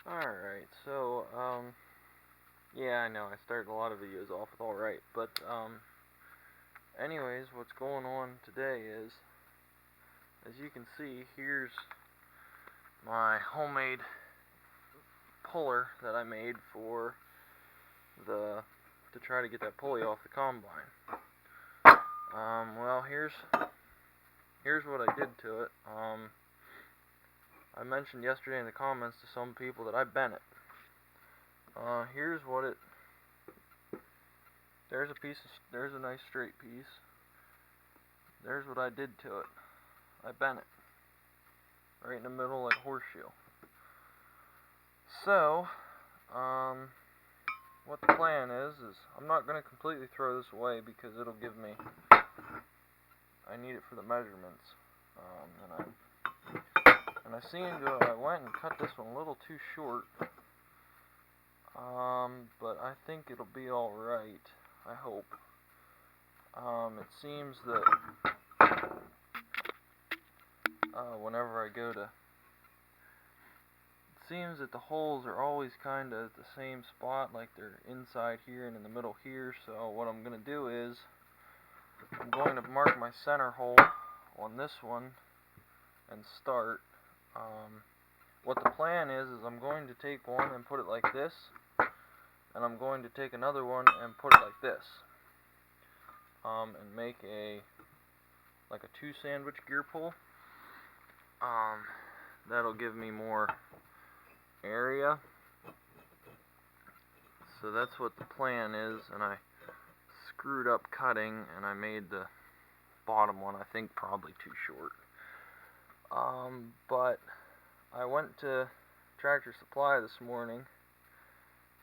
Alright, so, yeah, I know, I started a lot of videos off with alright, but, anyways, what's going on today is, as you can see, here's my homemade puller that I made for to try to get that pulley off the combine. Well, here's what I did to it. I mentioned yesterday in the comments to some people that I bent it. Here's what it, there's a nice straight piece. There's what I did to it. I bent it right in the middle like a horseshoe. So, what the plan is I'm not going to completely throw this away because it'll give me, I need it for the measurements. And I went and cut this one a little too short. But I think it'll be alright. I hope. It seems that whenever I go to, it seems that the holes are always kind of at the same spot, like they're inside here and in the middle here. So what I'm going to do is I'm going to mark my center hole on this one and start. What the plan is I'm going to take one and put it like this, and I'm going to take another one and put it like this, and make like a 2 sandwich gear pull. That'll give me more area. So that's what the plan is, and I screwed up cutting and I made the bottom one, I think, probably too short. But I went to Tractor Supply this morning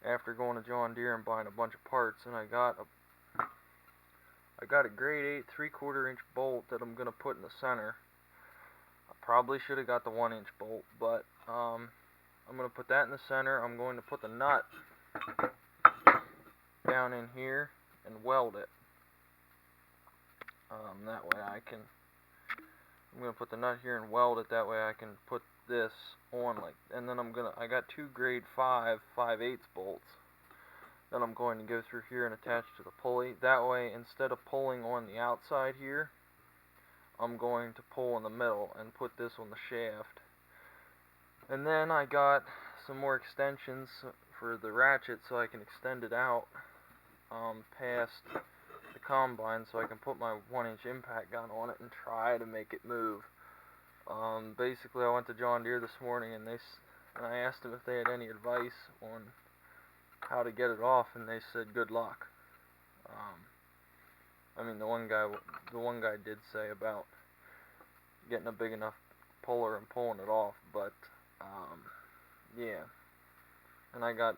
after going to John Deere and buying a bunch of parts, and I got a grade 8 3/4 inch bolt that I'm gonna put in the center. I probably should have got the 1 inch bolt, but I'm gonna put that in the center. I'm going to put the nut down in here and weld it. That way I'm gonna put the nut here and weld it. That way I can put this on and then I got 2 grade 5 5/8 bolts that I'm going to go through here and attach to the pulley. That way, instead of pulling on the outside here, I'm going to pull in the middle and put this on the shaft. And then I got some more extensions for the ratchet so I can extend it out past the combine so I can put my 1 inch impact gun on it and try to make it move. Basically, I went to John Deere this morning and I asked them if they had any advice on how to get it off, and they said good luck. I mean, the one guy did say about getting a big enough puller and pulling it off, but yeah. And I got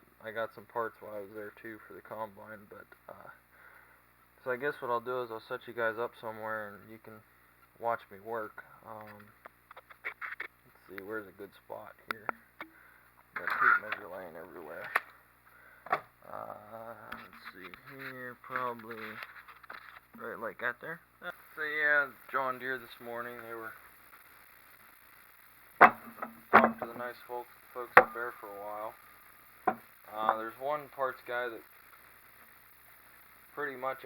some parts while I was there too for the combine, but so I guess what I'll do is I'll set you guys up somewhere and you can watch me work. Let's see, where's a good spot here? Got tape measure laying everywhere. Let's see here, probably right like that there. So yeah, John Deere this morning, they were talking to the nice folks up there for a while. There's one parts guy that pretty much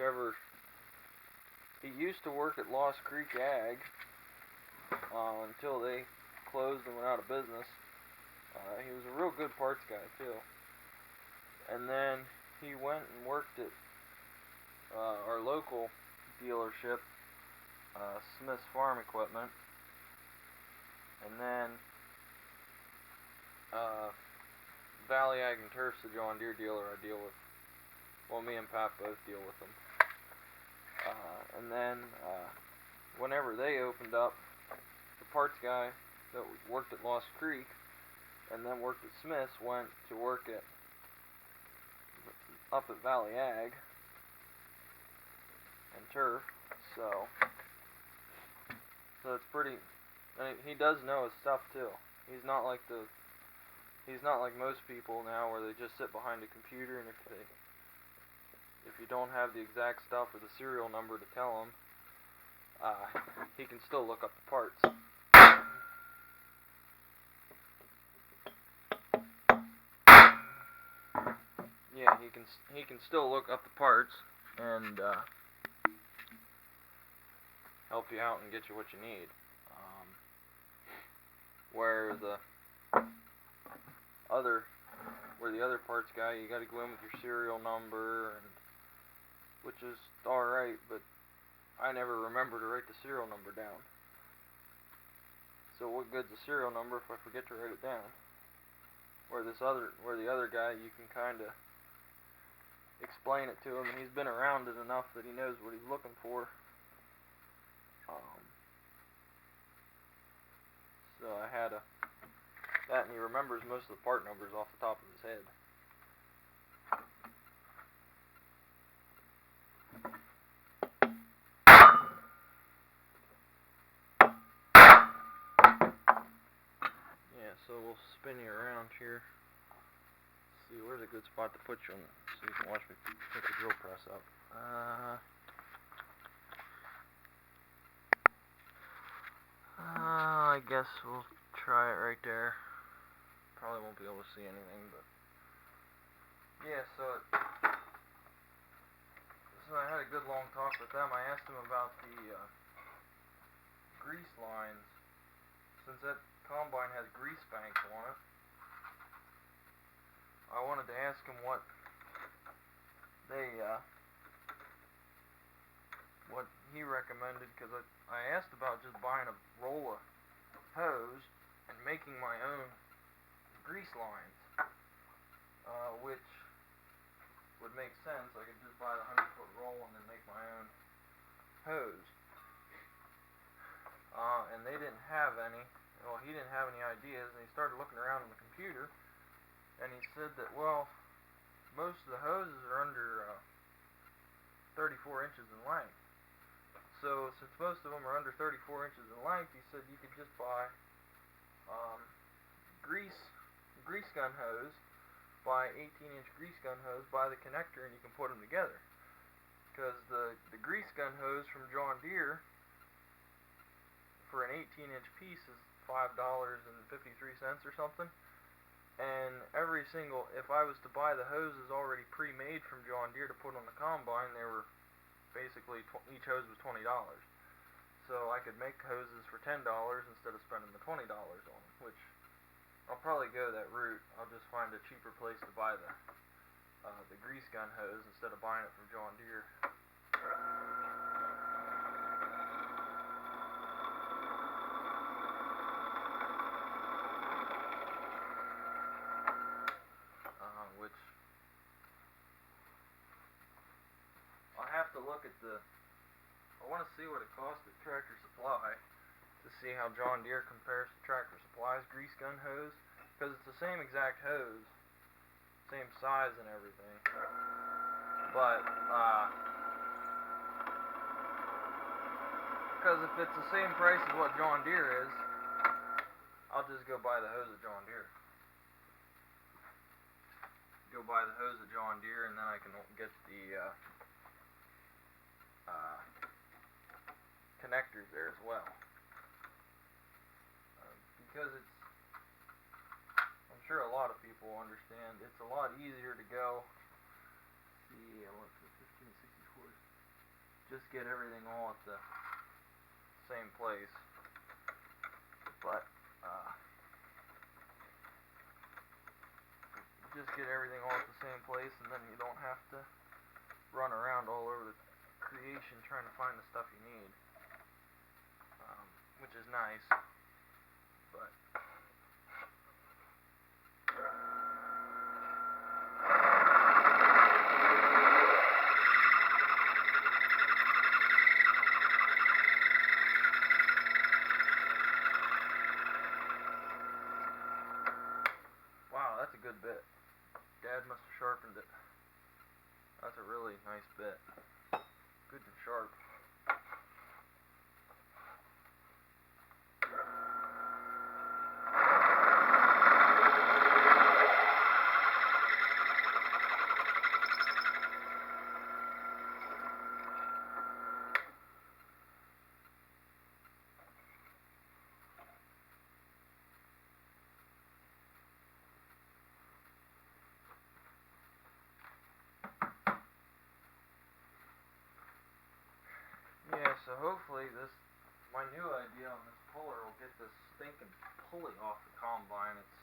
he used to work at Lost Creek Ag until they closed and went out of business. He was a real good parts guy too. And then he went and worked at our local dealership, Smith's Farm Equipment. And then Valley Ag and Turf's the John Deere dealer I deal with. Well, me and Pat both deal with them. And then whenever they opened up, the parts guy that worked at Lost Creek and then worked at Smith's went to work up at Valley Ag and Turf. So it's pretty. He does know his stuff too. He's not like most people now where they just sit behind a computer and if you don't have the exact stuff or the serial number to tell him, he can still look up the parts. yeah, he can still look up the parts and help you out and get you what you need. Where the other parts guy, you got to go in with your serial number, and which is alright, but I never remember to write the serial number down. So what good's a serial number if I forget to write it down? Where the other guy, you can kind of explain it to him, and he's been around it enough that he knows what he's looking for. So I had that, and he remembers most of the part numbers off the top of his head. Yeah, so we'll spin you around here. See, where's a good spot to put you on, so you can watch me pick the drill press up. I guess we'll try it right there. Probably won't be able to see anything, but yeah. So I had a good long talk with them. I asked them about the grease lines, since that combine has grease banks on it. I wanted to ask them what he recommended, because I asked about just buying a roll of hose and making my own grease lines, which would make sense. I could just buy the 100-foot roll and then make my own hose. And they didn't have any. Well, he didn't have any ideas, and he started looking around on the computer, and he said that, well, most of the hoses are under 34 inches in length. So since most of them are under 34 inches in length, he said you could just buy grease gun hose, buy 18-inch grease gun hose, buy the connector, and you can put them together. Because the grease gun hose from John Deere for an 18-inch piece is $5.53 or something. And if I was to buy the hoses already pre-made from John Deere to put on the combine, they were basically, each hose was $20. So I could make hoses for $10 instead of spending the $20 on them, which I'll probably go that route. I'll just find a cheaper place to buy the grease gun hose instead of buying it from John Deere. Which I'll have to look at I want to see what it costs at Tractor Supply to see how John Deere compares to Tractor Supply's grease gun hose, because it's the same exact hose, same size and everything, but because if it's the same price as what John Deere is, I'll just go buy the hose at John Deere. Go buy the hose at John Deere, and then I can get the connectors there as well. Because I'm sure a lot of people understand, it's a lot easier to go, just get everything all at the same place. But just get everything all at the same place, and then you don't have to run around all over the creation trying to find the stuff you need, which is nice. But wow, that's a good bit. Dad must have sharpened it. That's a really nice bit. Good and sharp. stinking pulley off the combine. It's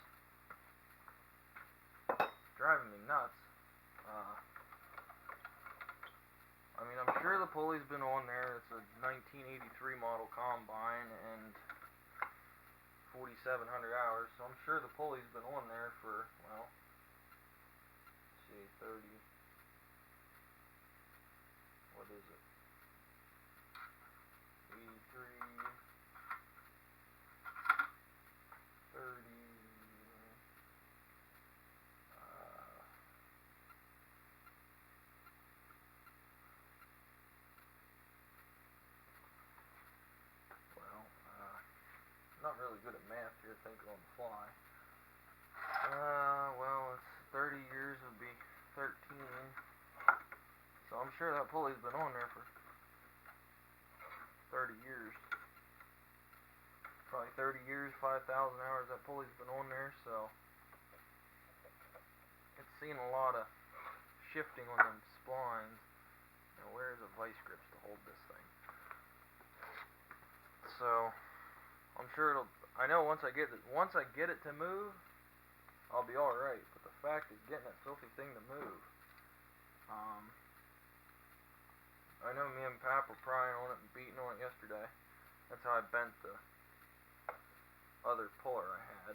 driving me nuts. I mean, I'm sure the pulley's been on there. It's a 1983 model combine and 4,700 hours, so I'm sure the pulley's been on there for, well, let's see, 30, what is it, 83, 30, not really good at math here, thinking on the fly. Well, it's 30 years would be 13. So I'm sure that pulley's been on there for 30 years. Probably 30 years, 5,000 hours that pulley's been on there, so it's seen a lot of shifting on them splines. Now, where's the vice grips to hold this thing? So I'm sure I know once I get it to move, I'll be alright, but the fact is getting that filthy thing to move. I know me and Pap were prying on it and beating on it yesterday. That's how I bent the other puller I had.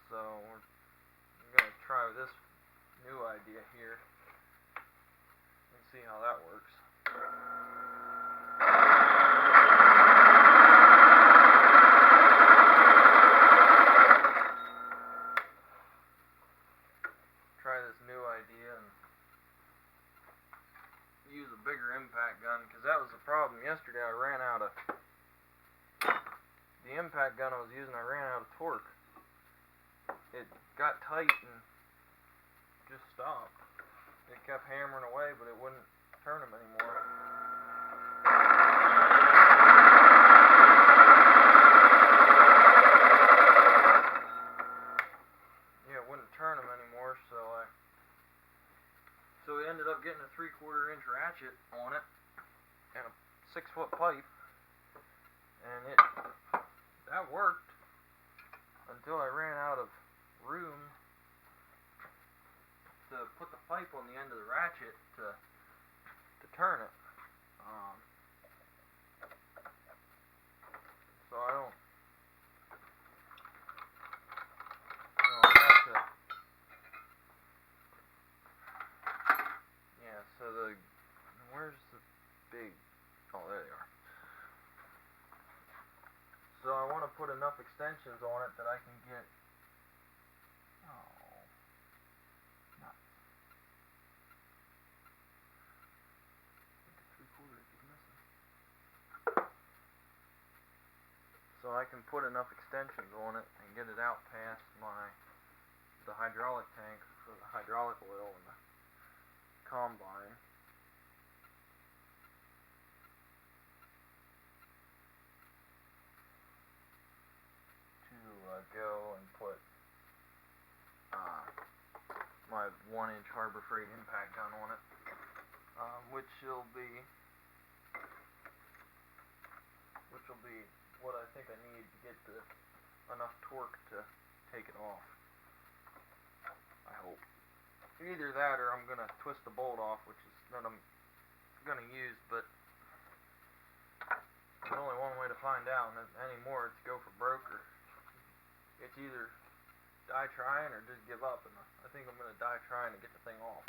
So we're gonna try this new idea here and see how that works. Try this new idea and use a bigger impact gun, because that was the problem yesterday. I ran out of the impact gun I was using. I ran out of torque. It got tight and just stopped. It kept hammering away, but it wouldn't turn them anymore. Yeah, it wouldn't turn them anymore, so we ended up getting a 3/4 inch ratchet on it and a 6-foot pipe, and that worked until I ran out of room to put the pipe on the end of the ratchet to turn it. So I don't. I have to. Yeah. So where's the big? Oh, there they are. So I want to put enough extensions on it that I can get. Oh, nuts. I think a 3/4 is missing. So I can put enough extensions on it and get it out past the hydraulic tank for the hydraulic oil and the combine. To go and put my 1-inch Harbor Freight impact gun on it, which will be what I think I need to get enough torque to take it off. I hope. Either that or I'm gonna twist the bolt off, which is that I'm gonna use, but there's only one way to find out, and anymore it's go for broke, or it's either die trying or just give up, and I think I'm gonna die trying to get the thing off.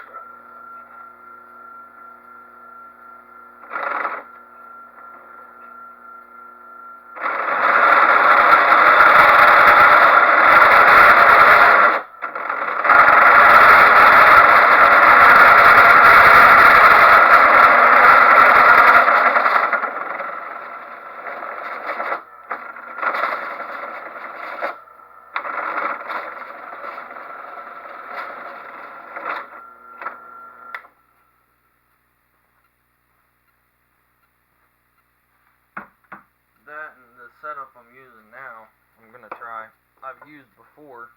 That and the setup I'm using now, I'm gonna try. I've used before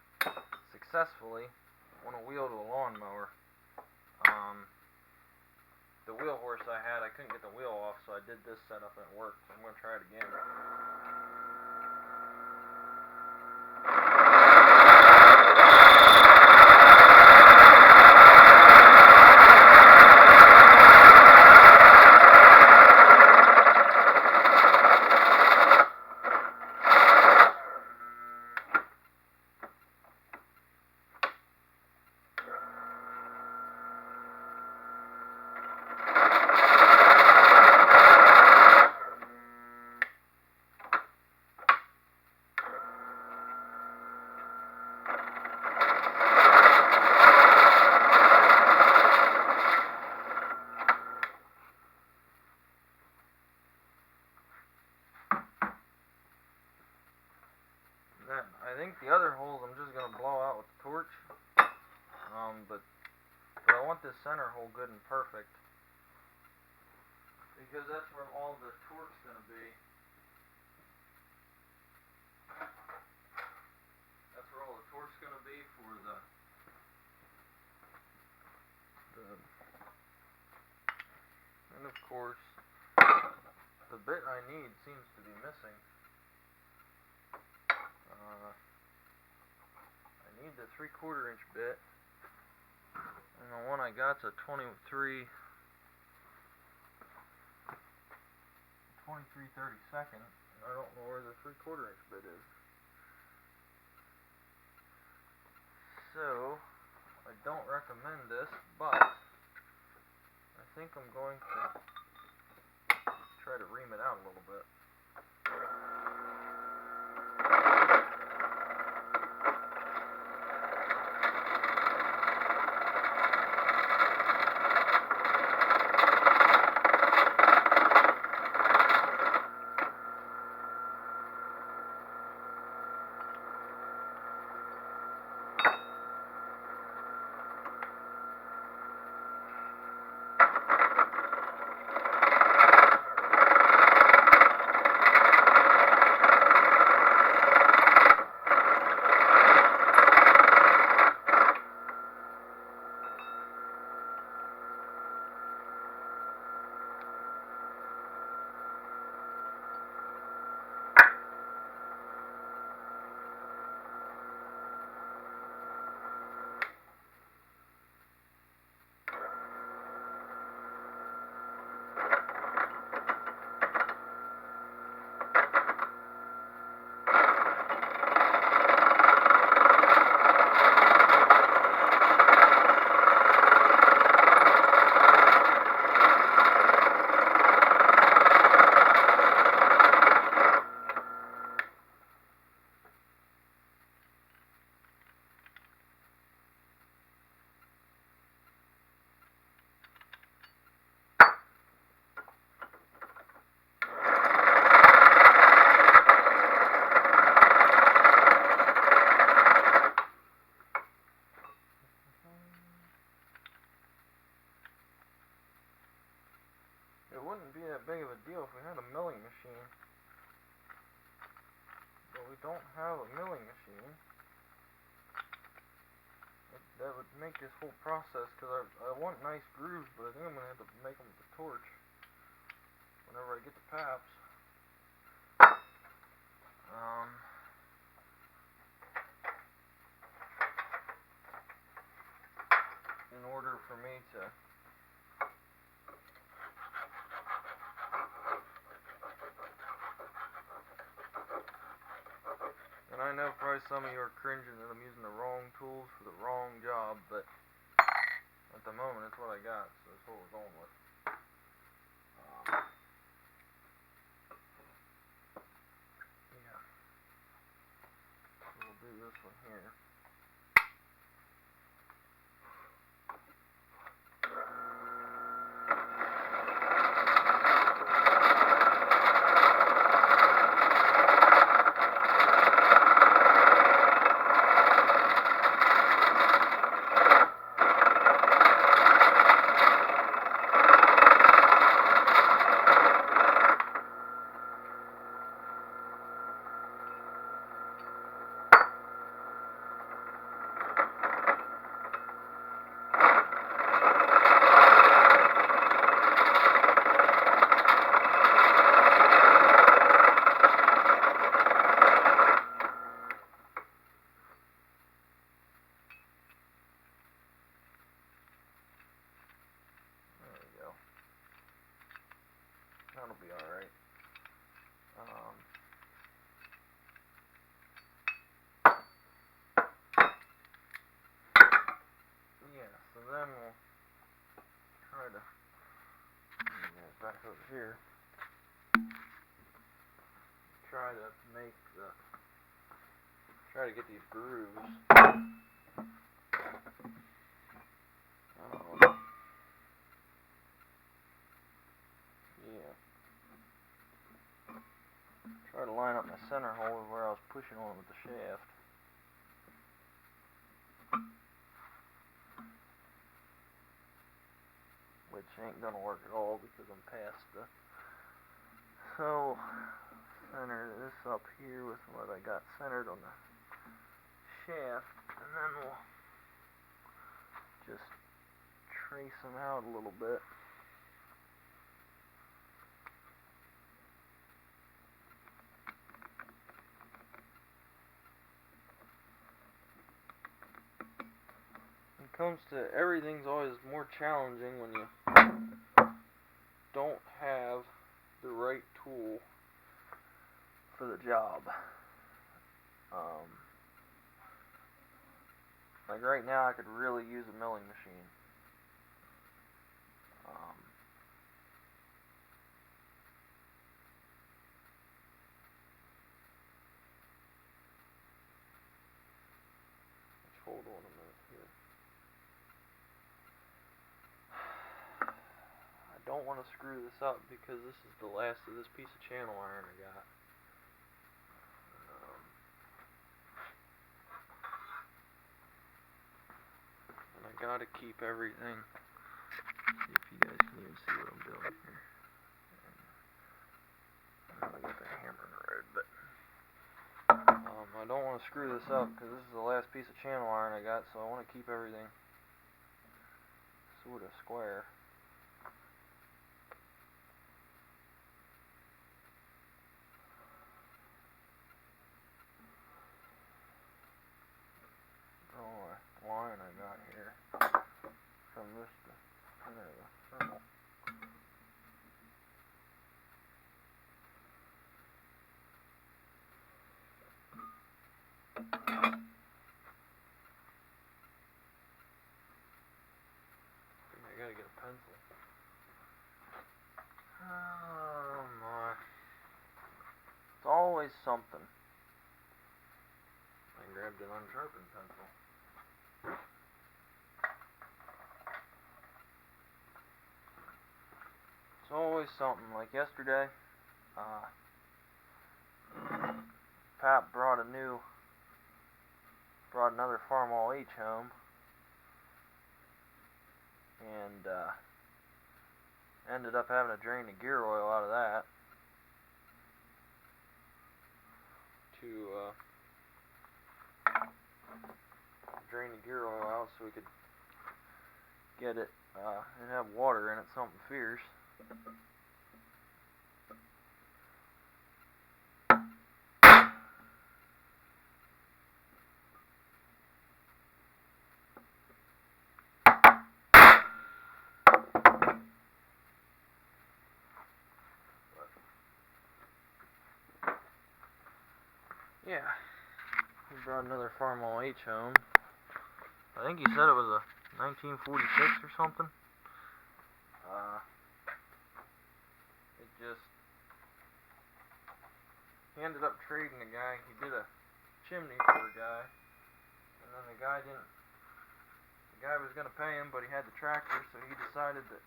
successfully on a wheel to a lawnmower. The wheel horse I had, I couldn't get the wheel off, so I did this setup and it worked. So I'm gonna try it again. think the other holes I'm just gonna blow out with the torch. But I want this center hole good and perfect, because that's where all the torque's gonna be. That's where all the torque's gonna be for the and of course the bit I need seems to be missing. I need the 3/4 inch bit, and the one I got's a 23/32. And I don't know where the 3/4 inch bit is. So I don't recommend this, but I think I'm going to try to ream it out a little bit. It wouldn't be that big of a deal if we had a milling machine, but we don't have a milling machine. That would make this whole process, because I want nice grooves, but I think I'm going to have to make them with the torch whenever I get the paps. In order for me to and I know probably some of you are cringing that I'm using the wrong tools for the wrong job, but at the moment it's what I got, so that's what we're going with. Yeah. So we'll do this one here. That'll be alright. Yeah, so then we'll try to back over here. Try to get these grooves. Yeah. Try to line up my center hole where I was pushing on with the shaft. which ain't gonna work at all because I'm past the. So, center this up here with what I got centered on the shaft, and then we'll just trace them out a little bit. When it comes to everything's always more challenging when you don't have the right tool for the job. Like right now I could really use a milling machine. Hold on a minute here. I don't want to screw this up because this is the last of this piece of channel iron I got. And I gotta keep everything. See if you guys can even see what I'm doing here. I got the hammer in the road, but I don't want to screw this up because this is the last piece of channel iron I got, so I want to keep everything sort of square. Line I got here from this to center of the circle. I gotta get a pencil. Oh my. It's always something. I grabbed an unsharpened pencil. It's always something. Like yesterday, Pap brought another Farmall H home, and ended up having to drain the gear oil out of that to drain the gear oil out so we could get it and have water in it, something fierce. Yeah, he brought another Farmall H home. I think he said it was a 1946 or something. He ended up trading a guy. He did a chimney for a guy, and then the guy was going to pay him, but he had the tractor, so he decided that,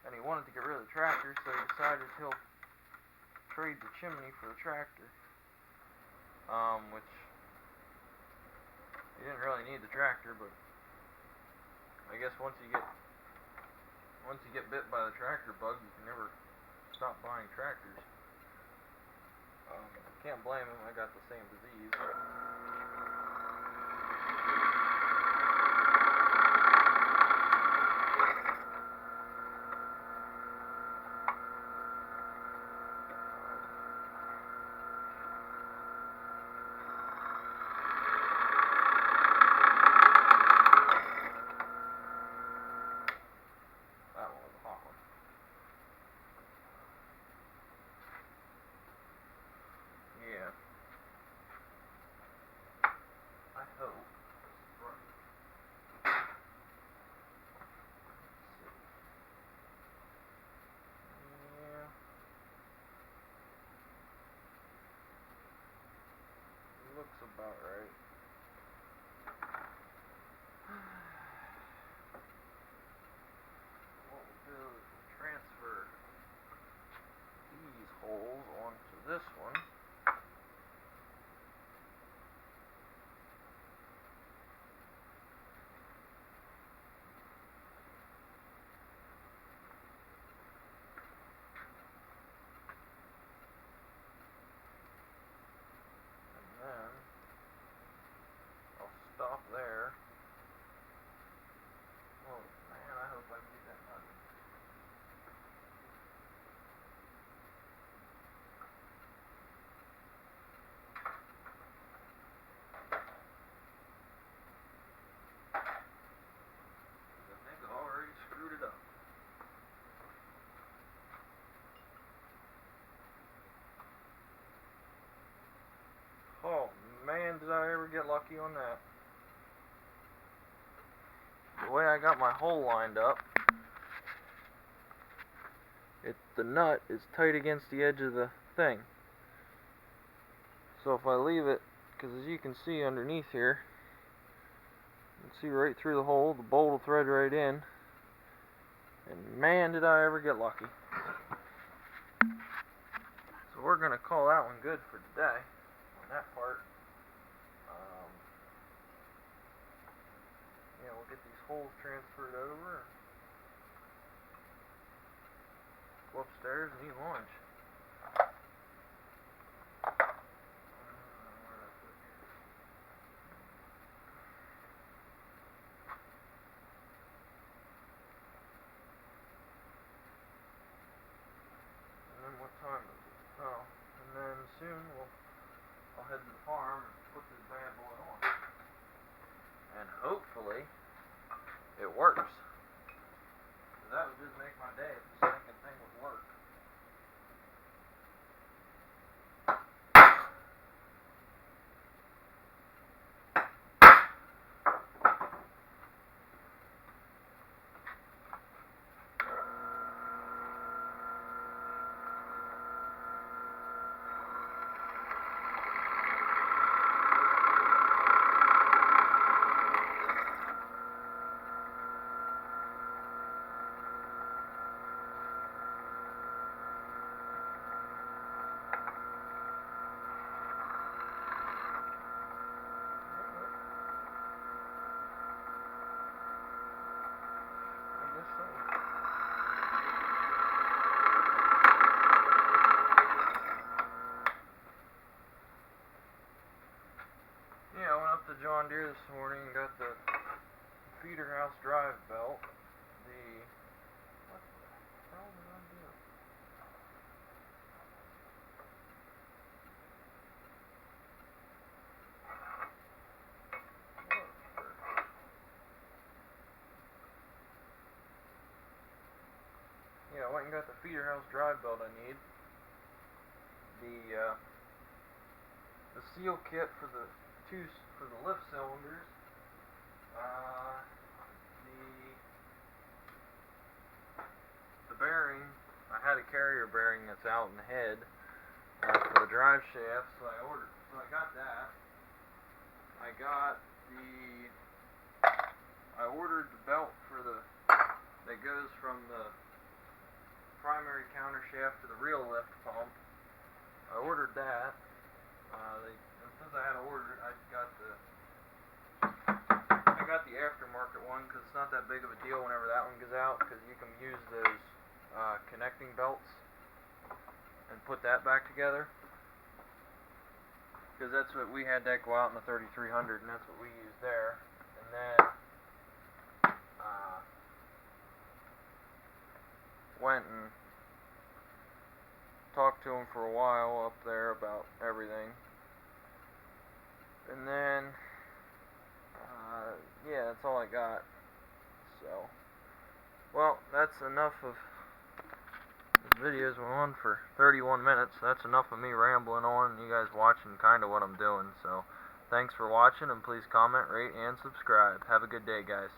and he wanted to get rid of the tractor, so he decided he'll trade the chimney for the tractor. Which he didn't really need the tractor, but I guess once you get bit by the tractor bug, you can never stop buying tractors. Can't blame him. I got the same disease. That one was a hot one. Yeah. I hope. Looks about right. What we'll do is we'll transfer these holes onto this one. get lucky on that. The way I got my hole lined up, the nut is tight against the edge of the thing. So if I leave it, because as you can see underneath here, you can see right through the hole, the bolt will thread right in. And man, did I ever get lucky. So we're going to call that one good for today on that part. Yeah, we'll get these holes transferred over. Go upstairs and eat lunch. And then what time is it? Oh, and then soon I'll head to the farm and put this bad boy on. And hopefully it works. So that would just make my day if the stinking thing would work. Yeah, I went up to John Deere this morning and got the feeder house drive belt. What the hell did I do? Yeah, I went and got the feeder house drive belt I need. The seal kit for the lift cylinders. The bearing. I had a carrier bearing that's out in the head for the drive shaft, so I got that. I ordered the belt that goes from the primary counter shaft to the real lift pump. I ordered that. Since I had ordered it, I got the aftermarket one because it's not that big of a deal whenever that one goes out, because you can use those connecting belts and put that back together. Because that's what we had that go out in the 3300, and that's what we used there. And then went and talked to him for a while up there about everything. And then yeah, that's all I got. So, well, that's enough of this video's been on for 31 minutes. That's enough of me rambling on and you guys watching kind of what I'm doing. So, thanks for watching, and please comment, rate, and subscribe. Have a good day, guys.